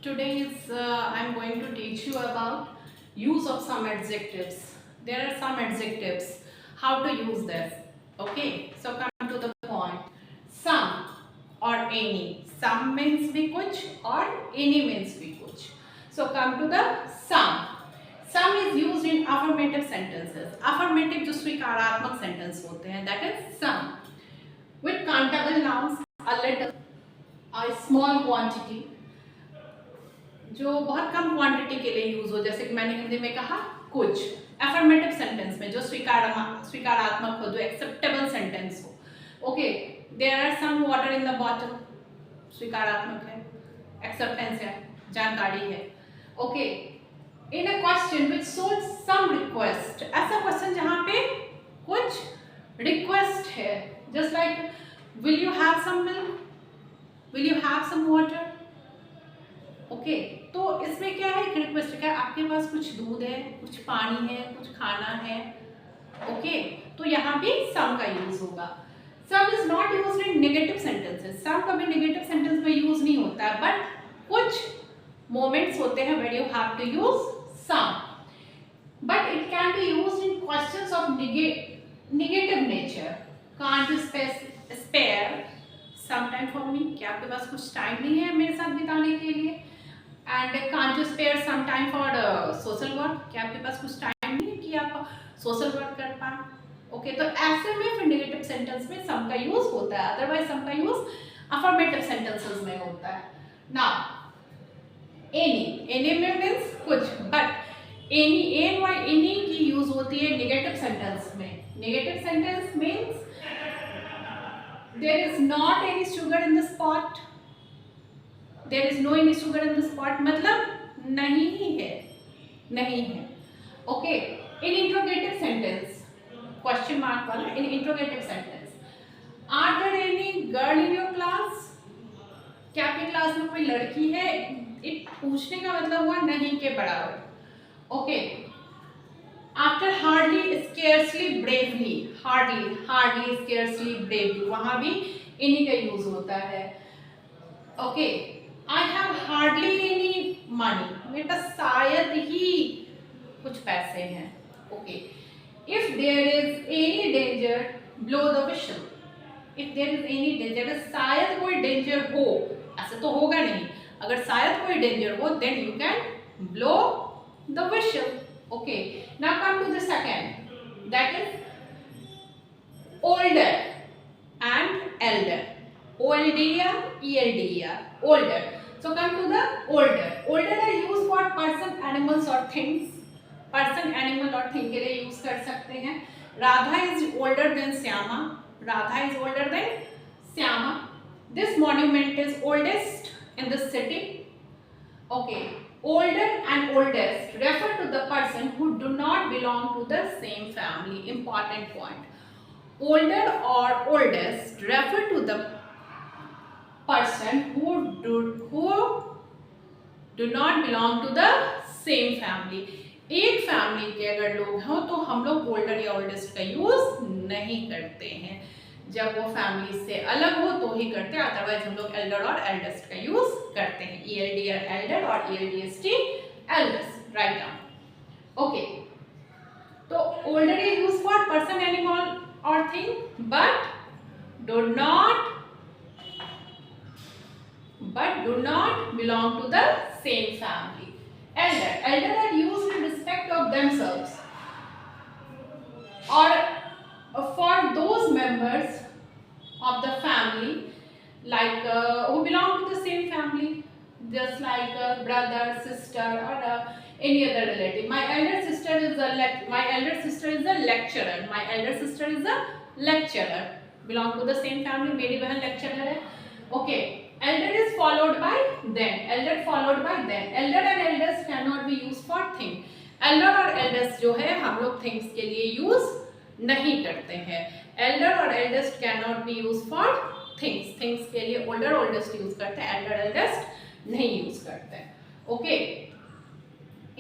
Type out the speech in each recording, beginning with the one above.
Today I'm going to teach you about use of some adjectives. There are some adjectives, how to use this. Okay, so come to the point. Some or any. Some means भी कुछ और any means भी कुछ. So come to the some. Some is used in affirmative sentences. Affirmative जो स्वीकारात्मक sentence होते हैं, that is some. With countable nouns, a little, a small quantity, जो बहुत कम क्वांटिटी के लिए यूज हो, जैसे कि मैंने हिंदी में कहा कुछ. एफर्मेटिव सेंटेंस में जो स्वीकारात्मक हो, जो एक्सेप्टेबल सेंटेंस हो. Okay, there are some water in the bottle, स्वीकारात्मक है, एक्सेप्टेंस है, जानकारी है. Okay, in a question which shows some request, ऐसा क्वेश्चन जहाँ पे कुछ रिक्वेस्ट है, just like will you have some milk, will you have some water. Okay, तो इसमें क्या है, एक रिक्वेस्ट है, आपके पास कुछ दूध है, कुछ पानी है, कुछ खाना है. ओके, तो यहाँ भी सम का यूज होगा. Some is not used in negative sentences. Some कभी नेगेटिव सेंटेंस में यूज नहीं होता है, बट कुछ मोमेंट्स होते हैं where you have to use some, but it can be used in questions of negative nature. Can't you spare some time for me, क्या आपके पास कुछ टाइम नहीं है मेरे साथ बिताने के लिए. And can't you spare some time for social work, क्या आपके पास कुछ टाइम नहीं है कि आप सोशल वर्क कर पाए. ओके, तो ऐसे में फिर नेगेटिव सेंटेंस में सम का यूज होता है, अदरवाइज सम का यूज अफर्मेटिव सेंटेंसेस में होता है. नाउ एनी में मीन्स कुछ, बट एनी की यूज होती है नेगेटिव सेंटेंस में. Negative sentence means there is not any sugar in this pot, there is no any sugar in this pot, मतलब नहीं है, नहीं है. Okay, in interrogative sentence, question mark वाला, in interrogative sentence, are there any girl in your class, क्या आपकी class में कोई लड़की है. एक पूछने का मतलब हुआ नहीं के बराबर. Okay, after hardly scarcely barely, hardly scarcely barely, वहां भी इन्हीं का यूज होता है. Okay, I have hardly any money, मेरे पास शायद ही कुछ पैसे हैं. Okay, if there is any danger blow the whistle, if there is any danger, शायद कोई डेंजर हो, ऐसे तो होगा नहीं, अगर शायद कोई डेंजर हो then you can blow the whistle. Okay, now come to the second, that is older and elder, older, elder, older. So come to the older. Older are used for person, animals or things. Person, animal और thing के लिए use कर सकते हैं. Radha is older than Syama. Radha is older than Syama. This monument is oldest in the city. Okay. Older and oldest refer to the person who do not belong to the same family. Important point. Older or oldest refer to the person who do not belong to the same family. एक family के अगर लोग हों तो हम लोग older या oldest का यूज नहीं करते हैं. जब वो फैमिली से अलग हो तो ही करते हैं, अदरवाइज हम लोग एल्डर और एल्डेस्ट का यूज करते हैं. ELDR एल्डर और ELDST eldest. Write down. Okay, तो older is use for person, animal और thing, but do not belong to the same family. Elder are used in respect of themselves और for those members of the family like who belong to the same family, just like brother, sister or any other relative. My elder sister is a lecturer, my elder sister is a lecturer, belong to the same family. मेरी बहन lecturer है. Okay, elder is followed by then, elder and eldest cannot be used for thing. elder और eldest जो है हम लोग things के लिए use नहीं करते हैं. एल्डर और eldest can not be use for things के लिए ओल्डर ओल्डेस्ट यूज करते हैं, एल्डर एल्डेस्ट नहीं यूज करते हैं. Okay,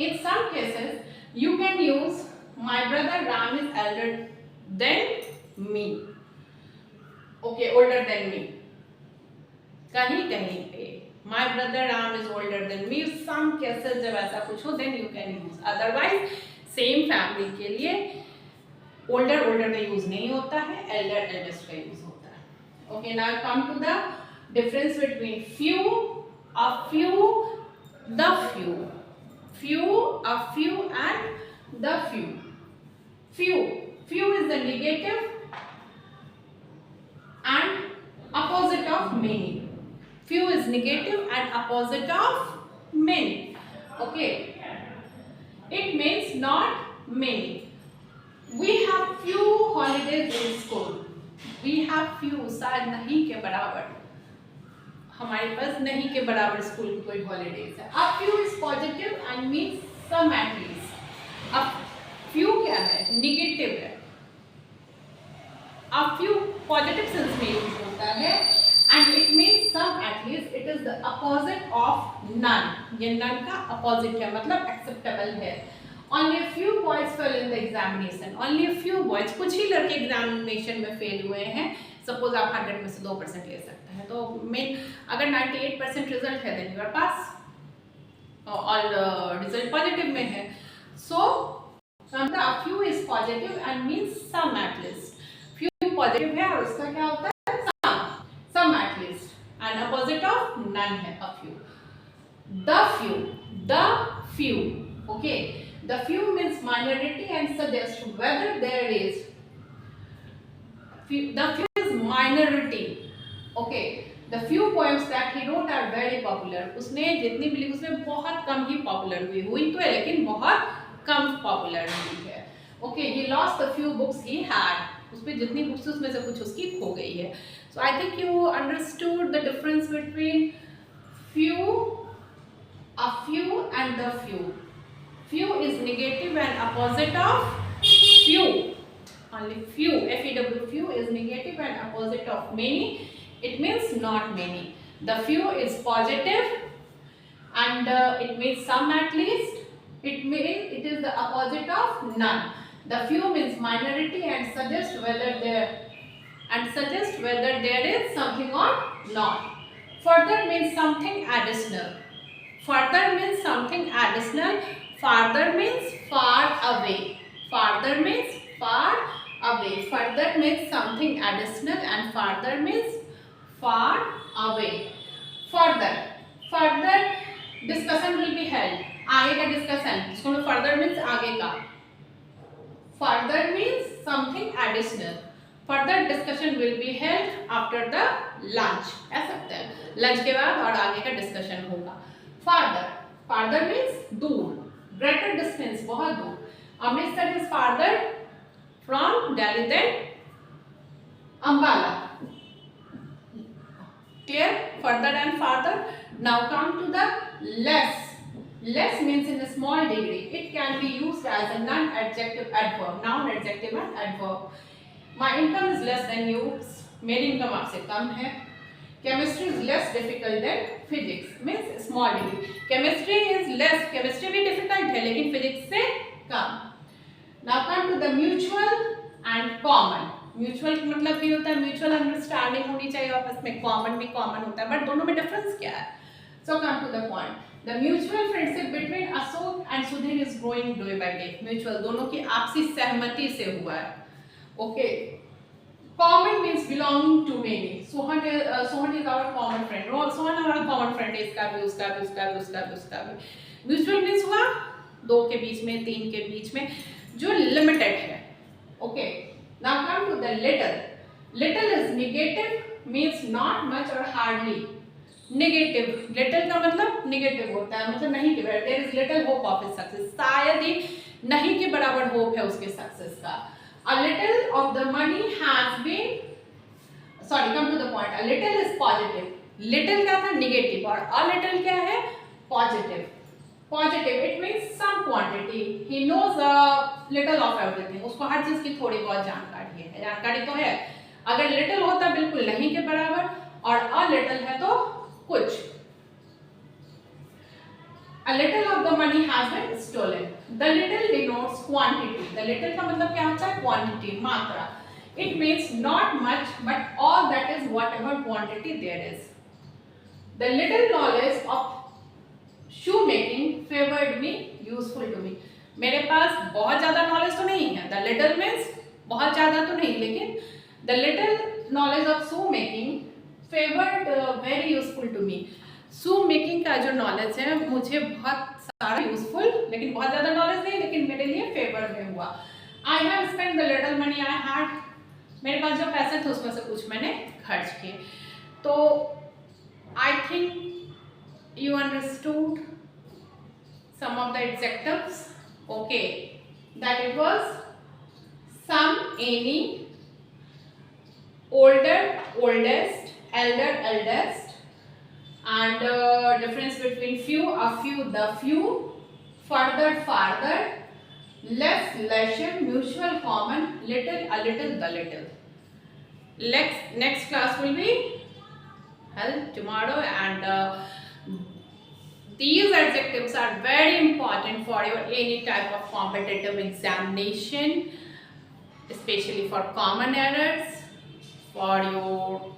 in some cases you can use my brother Ram is elder than me. Okay, older than me, कहीं कहीं पे My brother Ram is older than me. Some cases जब ऐसा कुछ हो then you can use. Otherwise same family के लिए older का use नहीं होता है, elder eldest का use होता है. Okay, now come to the difference between few, a few, the few. Few, a few and the few. Few is the negative and opposite of many. Few is negative and opposite of many. Okay. It means not many. We have few holidays in school. We have few, शायद नहीं के बराबर. हमारे पास नहीं के बराबर school की कोई हॉलीडेज है. A few is positive and means some at least. अब few क्या है? Negative है. A few positive sense में यूज होता है and it means some at least. It is the opposite of none. ये none का opposite है, मतलब acceptable है. Only a few boys fell in the examination. Only a few boys, कुछ ही लड़के एग्जामिनेशन में फेल हुए हैं. सपोज आप 100 में से 2% ले सकते हैं, तो मेन अगर 98% रिजल्ट है then you are pass, all result positive में है. सो समझा, few is positive and means some at least. Few positive है और उसका क्या होता है? Some at least. And opposite of none है a few. The few. Okay, the few means minority and suggest whether there is. The few is minority. Okay, the few poems that he wrote are very popular. उसने जितनी भी लिखी उसमें बहुत कम ही popular हुई तो है, लेकिन बहुत कम पॉपुलर हुई है. Okay, he lost the few books he had. उसमें जितनी बुक्स थी उसमें से कुछ उसकी खो गई है. So I think you understood the difference between few, a few and the few. Few is negative and opposite of few. Only few, F-E-W, few is negative and opposite of many. It means not many. The few is positive and it means some at least. It is the opposite of none. The few means minority and suggest whether there is something or not. Further means something additional. Further means something additional. Farther means far away. Farther means far away. Further means something additional and farther means far away. Further discussion will be held. आगे का discussion. इसको further means आगे का. Further means something additional. Further discussion will be held after the lunch. कह सकते हैं. Lunch के बाद और आगे का discussion होगा. Farther means दूर. Greater distance, बहुत दूर. Amritsar is farther from Delhi than Ambala. Clear? Further and farther. Now come to the less. Less means in a small degree. It can be used as a non-adjective adverb. Noun, adjective and adverb. My income is less than yours. मेरी income आपसे कम है. Chemistry is less difficult than physics. Means small degree. Chemistry is less. Chemistry भी difficult है लेकिन physics से कम. Now come to the mutual and common. Mutual मतलब ये होता है mutual understanding होनी चाहिए आपस में. Common भी common होता है, but दोनों में difference क्या है? So come to the point. The mutual friendship between Ashok and Sudhir is growing day by day. Mutual दोनों की आपसी सहमति से हुआ है. Okay. Common means belonging to many. Sohan is our common friend. Sohan हमारा common friend है. इसका भी, उसका भी, उसका भी, उसका भी, उसका भी. Mutual means हुआ दो के बीच में, तीन के बीच में, जो लिमिटेड है. Okay, now come to the little. Little is negative, means not much और हार्डली. नेगेटिव, लिटिल का मतलब नेगेटिव होता है, मतलब नहीं के बराबर. There is little hope of his success. शायद ही नहीं के बराबर होप है उसके सक्सेस का. A little of the money has been, sorry, come to the point. A little is positive. Little क्या था? नेगेटिव. और अ लिटिल क्या है? Positive. Positive, it means some quantity. He knows a little of everything. उसको हर चीज की थोड़ी बहुत जानकारी है. जानकारी तो है. अगर little होता बिल्कुल नहीं के बराबर और a little है तो कुछ. A little of the money has been stolen. The little denotes quantity. The little का मतलब क्या होता है? Quantity, मात्रा. It means not much, but all that is whatever quantity there is. The little knowledge of shoemaking favored me, useful to me. मेरे पास बहुत ज़्यादा knowledge तो नहीं है. The little means बहुत ज़्यादा तो नहीं, लेकिन the little knowledge of shoemaking favored very useful to me. shoemaking का जो नॉलेज है मुझे बहुत सारा यूजफुल, लेकिन बहुत ज़्यादा नॉलेज नहीं, लेकिन मेरे लिए फेवर में हुआ. I have spent the little money I had. मेरे पास जो पैसे थे उसमें से कुछ मैंने खर्च किए. तो I think you understood some of the adjectives. Okay, that it was some, any, older, oldest, elder, eldest, and difference between few, a few, the few, further, farther, less, lesser, mutual, common, little, a little, the little. Next class will be held tomorrow, and these adjectives are very important for your any type of competitive examination, especially for common errors, for your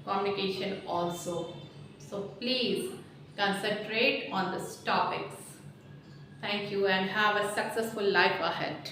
communication also. So please concentrate on these topics. Thank you and have a successful life ahead.